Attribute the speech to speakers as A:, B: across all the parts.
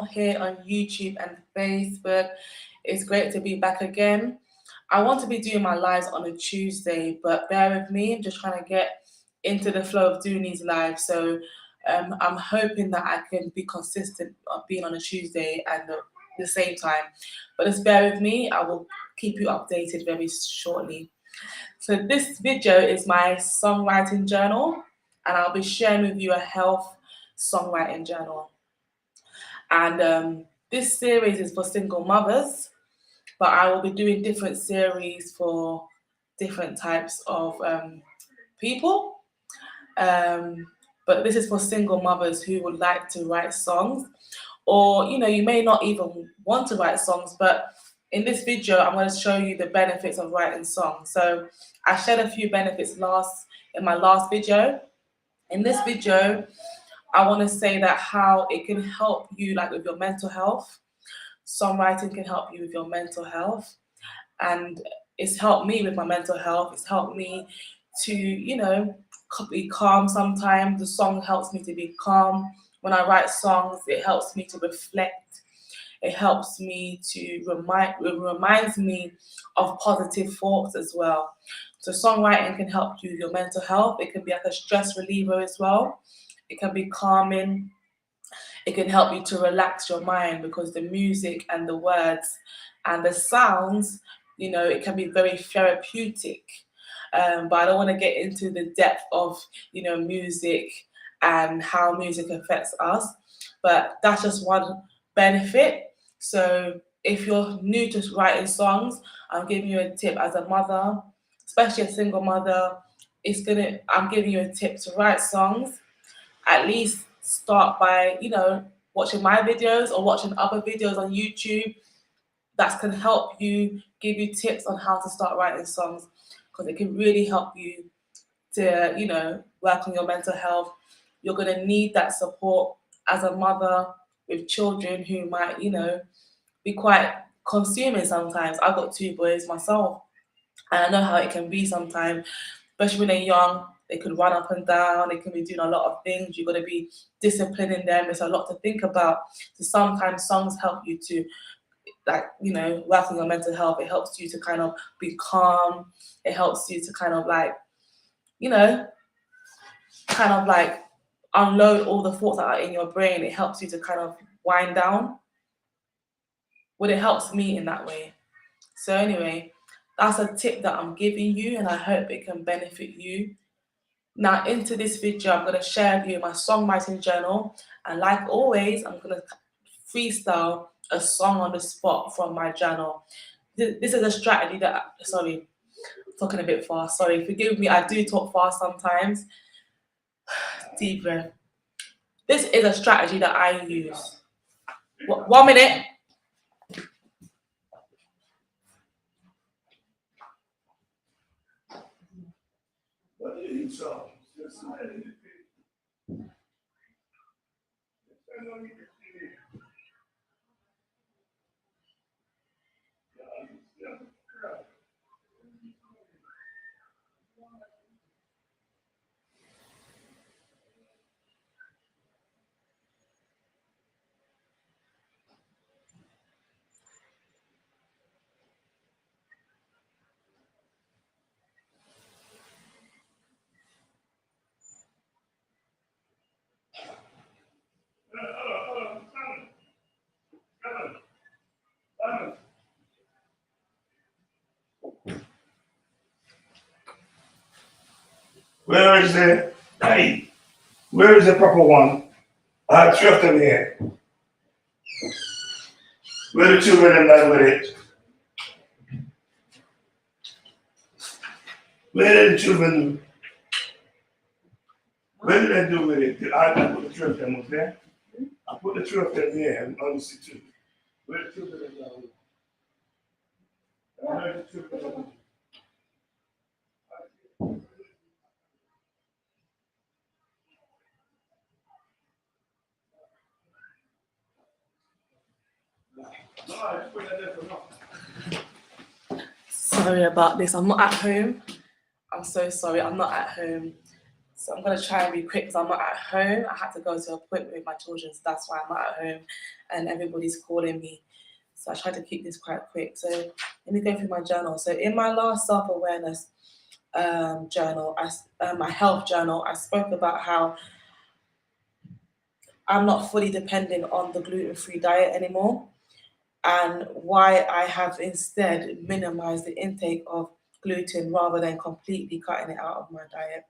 A: here on YouTube and Facebook. It's great to be back again. I want to be doing my lives on a Tuesday, but bear with me. I'm just trying to get into the flow of doing these lives. So I'm hoping that I can be consistent of being on a Tuesday and the same time. But just bear with me. I will keep you updated very shortly. So this video is my songwriting journal, and I'll be sharing with you a health songwriting journal. And this series is for single mothers, but I will be doing different series for different types of people. But this is for single mothers who would like to write songs, or you may not even want to write songs, but in this video I'm going to show you the benefits of writing songs. So I shared a few benefits in my last video. In this video I want to say that how it can help you like with your mental health. Songwriting can help you with your mental health, and it's helped me with my mental health. It's helped me to be calm sometimes. The song helps me to be calm. When I write songs, it helps me to reflect. It helps me to it reminds me of positive thoughts as well. So songwriting can help you with your mental health. It can be like a stress reliever as well. It can be calming. It can help you to relax your mind because the music and the words and the sounds, it can be very therapeutic. But I don't want to get into the depth of, music and how music affects us. But that's just one benefit. So if you're new to writing songs, I'm giving you a tip as a mother, especially a single mother. I'm giving you a tip to write songs. At least start by watching my videos or watching other videos on YouTube that can help you, give you tips on how to start writing songs, because it can really help you to work on your mental health. You're going to need that support as a mother with children who might be quite consuming sometimes. I've got two boys myself, and I know how it can be sometimes, especially when they're young. They could run up and down. They can be doing a lot of things. You've got to be disciplining them. It's a lot to think about. So sometimes songs help you to, work on your mental health. It helps you to kind of be calm. It helps you to kind of unload all the thoughts that are in your brain. It helps you to kind of wind down. Well, it helps me in that way. So anyway, that's a tip that I'm giving you, and I hope it can benefit you. Now, into this video, I'm going to share with you my songwriting journal, and like always, I'm going to freestyle a song on the spot from my journal. This is a strategy that, sorry, I'm talking a bit fast, sorry, forgive me, I do talk fast sometimes. Deep breath. This is a strategy that I use. 1 minute.
B: Where is the, hey, where is the proper one? I have 3 of them here. Where the children and done with it? Where did the children, where did they do with it? I put the 3 of them up there. I put the 3 of them here and on the two. Where the children and done with it? Where the children and done with it?
A: Sorry about this. I'm not at home. I'm so sorry. I'm not at home. So I'm gonna try and be quick because I'm not at home. I had to go to an appointment with my children, so that's why I'm not at home and everybody's calling me. So I tried to keep this quite quick. So let me go through my journal. So in my last self-awareness journal, my health journal, I spoke about how I'm not fully dependent on the gluten-free diet anymore, and why I have instead minimized the intake of gluten rather than completely cutting it out of my diet.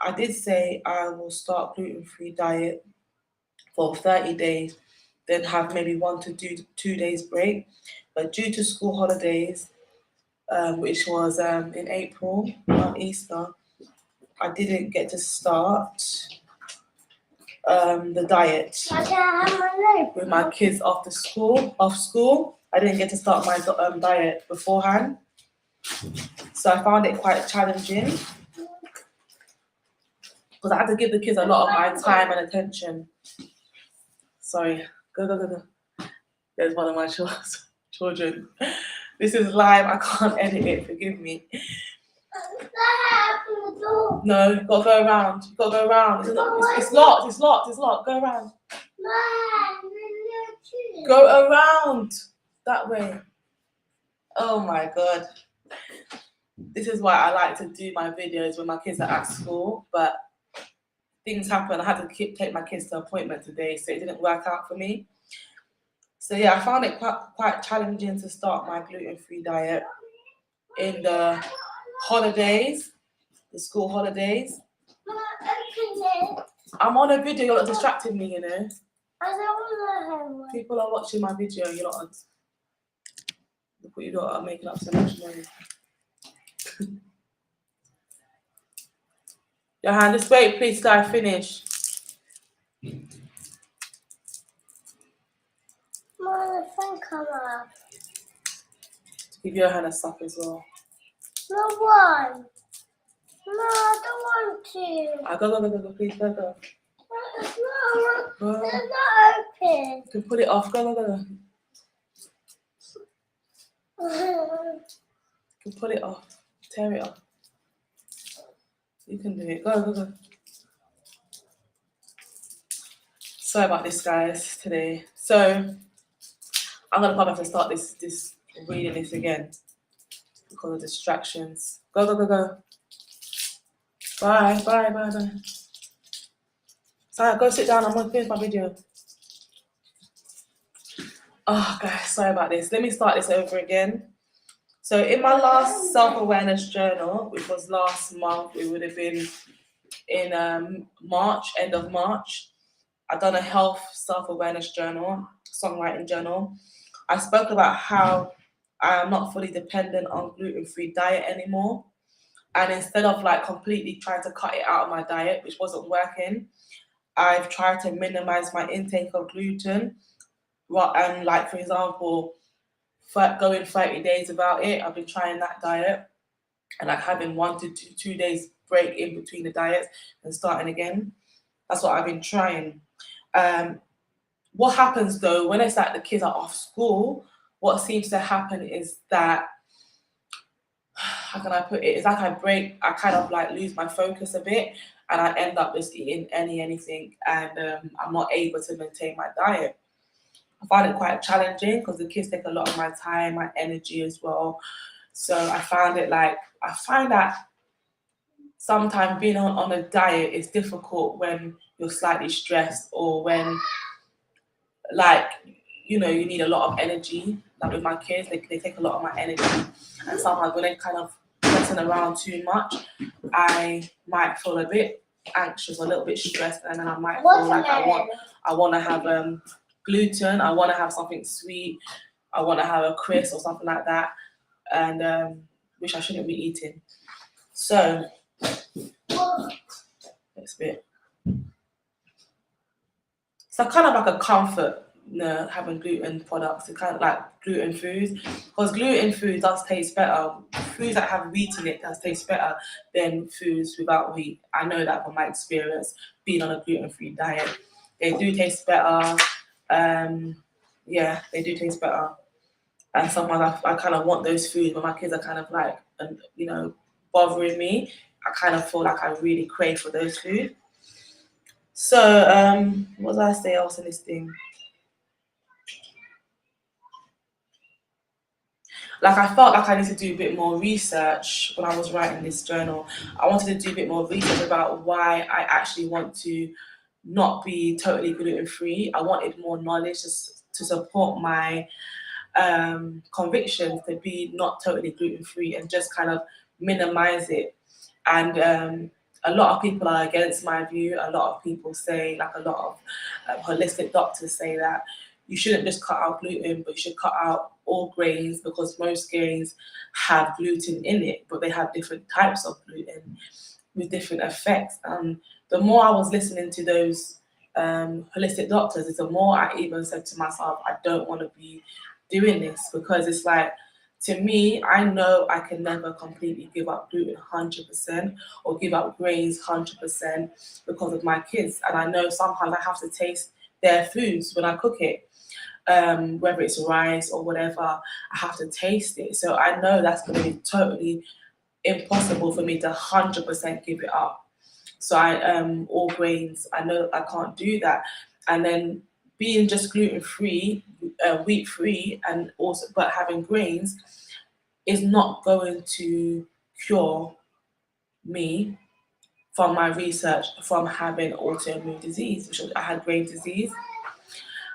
A: I did say I will start gluten-free diet for 30 days, then have maybe 1 to 2 days break. But due to school holidays, which was in April on Easter, I didn't get to start the diet with my kids off school. I didn't get to start my diet beforehand, so I found it quite challenging because I had to give the kids a lot of my time and attention. Sorry, go. There's one of my children. This is live. I can't edit it. Forgive me. No, you've got to go around. You've got to go around. It's locked. It's locked. It's locked. Go around. Go around that way. Oh my God. This is why I like to do my videos when my kids are at school, but things happen. I had to take my kids to an appointment today, so it didn't work out for me. So yeah, I found it quite challenging to start my gluten-free diet in the holidays, the school holidays. I'm on a video, you're not distracting me, you know. People are watching my video, you're not. Look what you lot are making up so much noise. Johan, just wait, please, till I finish.
C: Mom, the phone come up.
A: Give Johan a suck as well.
C: No one. No, I don't want to.
A: Go, please, go.
C: It's not,
A: Go.
C: it's not open.
A: You can put it off, go. You can pull it off, tear it off. You can do it, go. Sorry about this, guys, today. So, I'm gonna probably have to start this reading this again because of distractions. Go. Bye. Sorry, go sit down. I'm gonna finish my video. Oh, guys, sorry about this. Let me start this over again. So, in my last self-awareness journal, which was last month, it would have been in March, end of March, I've done a health self-awareness journal, songwriting journal. I spoke about how I am not fully dependent on gluten-free diet anymore. And instead of like completely trying to cut it out of my diet, which wasn't working, I've tried to minimize my intake of gluten. And like, for example, going 30 days without it, I've been trying that diet and like having 1 to 2 days break in between the diets and starting again. That's what I've been trying. What happens though, when it's like the kids are off school, what seems to happen is that, how can I put it? It's like I kind of like lose my focus a bit and I end up just eating anything and I'm not able to maintain my diet. I find it quite challenging because the kids take a lot of my time, my energy as well. So I find that sometimes being on a diet is difficult when you're slightly stressed or when you need a lot of energy. Like with my kids, they take a lot of my energy. And sometimes when they kind of messing around too much, I might feel a bit anxious, a little bit stressed, and then I might feel like I want to have gluten, I want to have something sweet, I want to have a crisp or something like that, and which I shouldn't be eating. So, next bit. So kind of like a comfort, having gluten products, it's kind of like gluten foods, because gluten food does taste better. Foods that have wheat in it does taste better than foods without wheat. I know that from my experience being on a gluten-free diet. They do taste better. Yeah, they do taste better. And sometimes I kind of want those foods, but my kids are kind of like, bothering me I kind of feel like I really crave for those food. So what did I say else in this thing? Like, I felt like I needed to do a bit more research when I was writing this journal. I wanted to do a bit more research about why I actually want to not be totally gluten free. I wanted more knowledge to support my convictions to be not totally gluten free and just kind of minimize it. And a lot of people are against my view. A lot of people say, like a lot of holistic doctors say that you shouldn't just cut out gluten, but you should cut out all grains because most grains have gluten in it, but they have different types of gluten with different effects. The more I was listening to those holistic doctors, the more I even said to myself, I don't want to be doing this, because it's like, to me, I know I can never completely give up gluten 100% or give up grains 100% because of my kids. And I know sometimes I have to taste their foods when I cook it, whether it's rice or whatever, I have to taste it. So I know that's going to be totally impossible for me to 100% give it up. So all grains, I know I can't do that. And then being just gluten free, wheat free, and also but having grains is not going to cure me from my research from having autoimmune disease, which I had Graves' disease.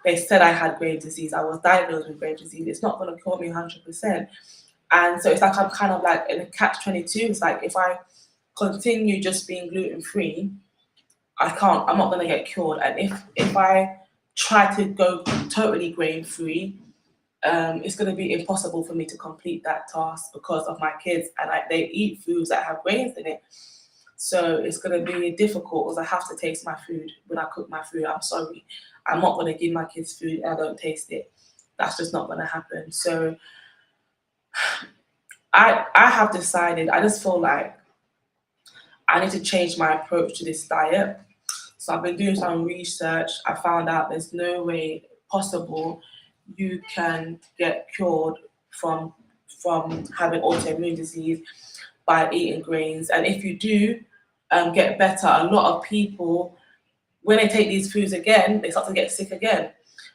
A: They said I had Graves' disease. I was diagnosed with Graves' disease. It's not going to cure me 100%. And so it's like I'm kind of like in a catch-22. It's like if I continue just being gluten free, I'm not going to get cured. And if I try to go totally grain free, it's going to be impossible for me to complete that task because of my kids, and they eat foods that have grains in it. So it's going to be difficult because I have to taste my food when I cook my food. I'm sorry, I'm not going to give my kids food and I don't taste it. That's just not going to happen. So I have decided, I just feel like I need to change my approach to this diet. So I've been doing some research. I found out there's no way possible you can get cured from having autoimmune disease by eating grains. And if you do get better, a lot of people, when they take these foods again, they start to get sick again.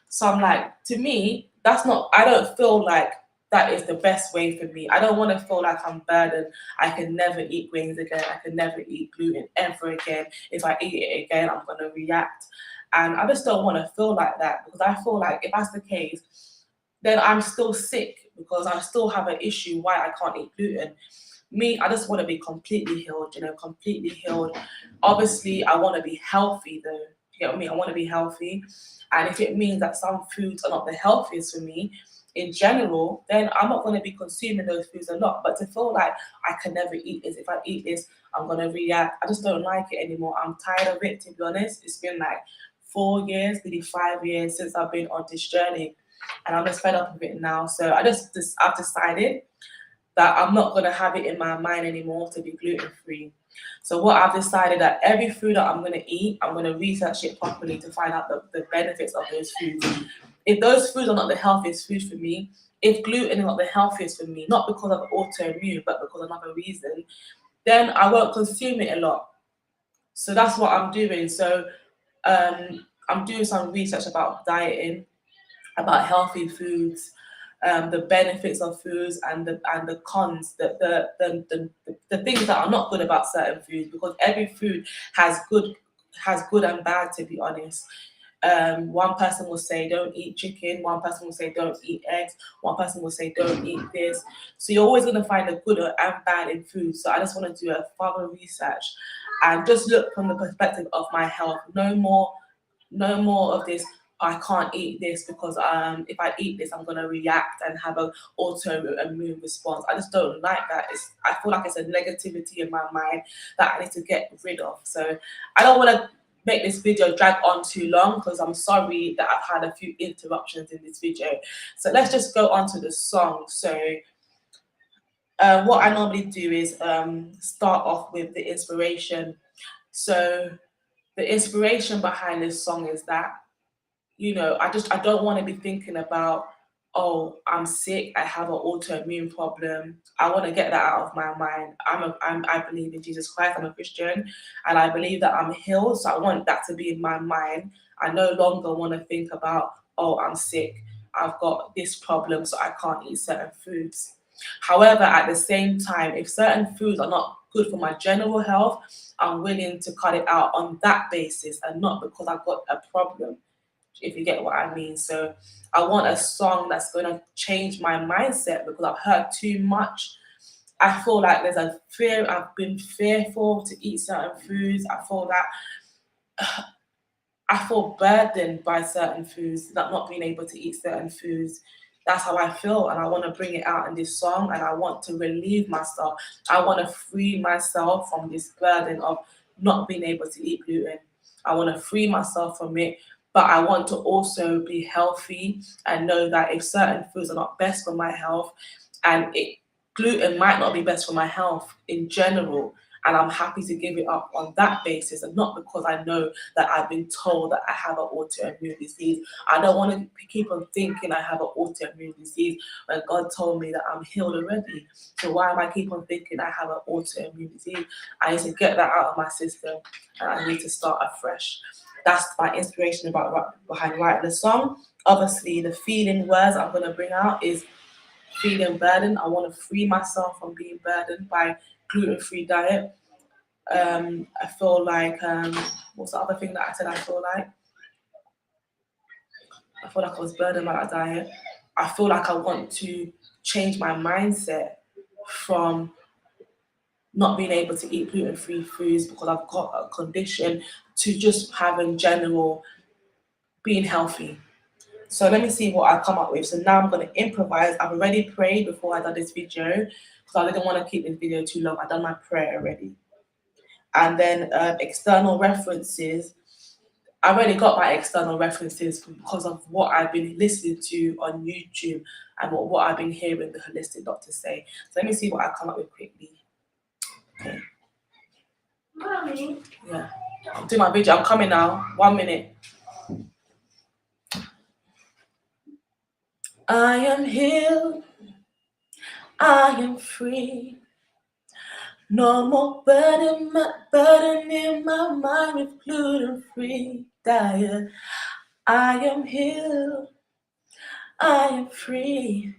A: So I'm like, to me, that's not, I don't feel like that is the best way for me. I don't want to feel like I'm burdened. I can never eat grains again. I can never eat gluten ever again. If I eat it again, I'm going to react. And I just don't want to feel like that, because I feel like if that's the case, then I'm still sick because I still have an issue why I can't eat gluten. Me, I just want to be completely healed, completely healed. Obviously, I want to be healthy though. You get what I mean? I want to be healthy. And if it means that some foods are not the healthiest for me in general, then I'm not going to be consuming those foods a lot. But to feel like I can never eat this, if I eat this, I'm going to react. I just don't like it anymore. I'm tired of it, to be honest. It's been like 4 years, maybe 5 years since I've been on this journey. And I'm just fed up of it now. So I've decided that I'm not going to have it in my mind anymore to be gluten free. So what I've decided, that every food that I'm going to eat, I'm going to research it properly to find out the benefits of those foods. If those foods are not the healthiest food for me, if gluten is not the healthiest for me, not because of autoimmune, but because of another reason, then I won't consume it a lot. So that's what I'm doing. So I'm doing some research about dieting, about healthy foods, the benefits of foods, and the cons, the things that are not good about certain foods, because every food has good and bad, to be honest. One person will say don't eat chicken, one person will say don't eat eggs, one person will say don't eat this. So you're always going to find the good and bad in food. So I just want to do a thorough research and just look from the perspective of my health. No more of this, I can't eat this because if I eat this, I'm going to react and have an autoimmune response. I just don't like that. I feel like it's a negativity in my mind that I need to get rid of. So I don't want to make this video drag on too long, because I'm sorry that I've had a few interruptions in this video. So let's just go on to the song. So what I normally do is start off with the inspiration. So the inspiration behind this song is that, I don't want to be thinking about, oh, I'm sick, I have an autoimmune problem. I want to get that out of my mind. I believe in Jesus Christ, I'm a Christian, and I believe that I'm healed, so I want that to be in my mind. I no longer want to think about, oh, I'm sick, I've got this problem, so I can't eat certain foods. However, at the same time, if certain foods are not good for my general health, I'm willing to cut it out on that basis and not because I've got a problem, if you get what I mean. So I want a song that's going to change my mindset because I've heard too much. I feel like there's a fear, I've been fearful to eat certain foods. I feel burdened by certain foods, not being able to eat certain foods. That's how I feel, and I want to bring it out in this song, and I want to relieve myself. I want to free myself from this burden of not being able to eat gluten. I want to free myself from it, but I want to also be healthy and know that if certain foods are not best for my health, and gluten might not be best for my health in general, and I'm happy to give it up on that basis, and not because I know that I've been told that I have an autoimmune disease. I don't want to keep on thinking I have an autoimmune disease when God told me that I'm healed already. So why am I keep on thinking I have an autoimmune disease? I need to get that out of my system, and I need to start afresh. That's my inspiration behind writing the song. Obviously, the feeling words I'm going to bring out is feeling burdened. I want to free myself from being burdened by gluten-free diet. I feel like what's the other thing that I said I feel like? I feel like I was burdened by that diet. I feel like I want to change my mindset from not being able to eat gluten-free foods because I've got a condition to just having general being healthy. So let me see what I come up with. So now I'm going to improvise. I've already prayed before I done this video because I didn't want to keep this video too long. I've done my prayer already. And then external references. I already got my external references because of what I've been listening to on YouTube and what I've been hearing the holistic doctors say. So let me see what I come up with quickly. Okay.
C: Mommy.
A: Yeah. I'm doing my video. I'm coming now. 1 minute. I am healed. I am free. No more burden in my mind with gluten-free diet. I am healed. I am free.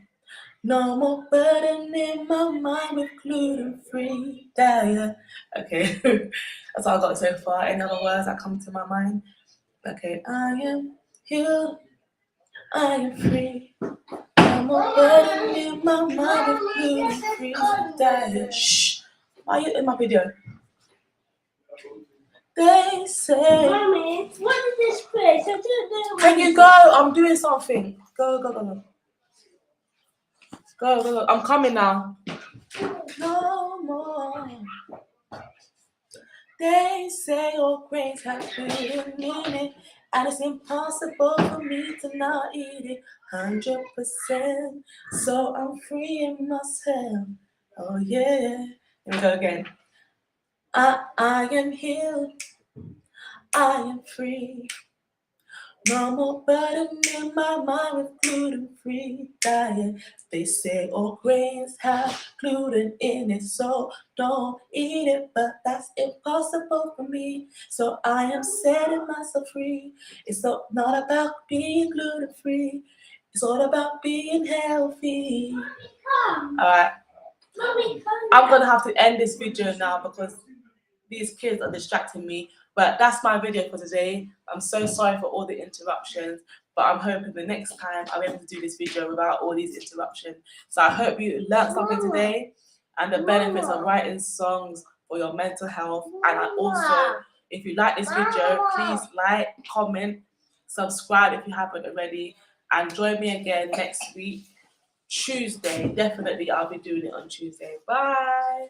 A: No more burden in my mind with gluten-free diet. Okay, that's all I got so far. Any other words that come to my mind? Okay, I am healed. I am free. No more burden in my mind with gluten-free diet. Shh. Why are you in my video? They say.
C: Mommy, what is this place? I don't know.
A: Can you go? I'm doing something. Go. Go. I'm coming now. No more. They say all grains have gluten in it, and it's impossible for me to not eat it 100%. So I'm freeing myself. Oh yeah. Here we go again. I am healed. I am free. No more burden in my mind with gluten-free diet. They say all grains have gluten in it, so don't eat it, but that's impossible for me. So I am setting myself free. It's not about being gluten-free. It's all about being healthy. Alright, I'm gonna have to end this video now because these kids are distracting me. But that's my video for today. I'm so sorry for all the interruptions, but I'm hoping the next time I'm able to do this video without all these interruptions. So I hope you learned something today and the benefits of writing songs for your mental health. And I also, if you like this video, please like, comment, subscribe if you haven't already, and join me again next week, Tuesday. Definitely I'll be doing it on Tuesday. Bye.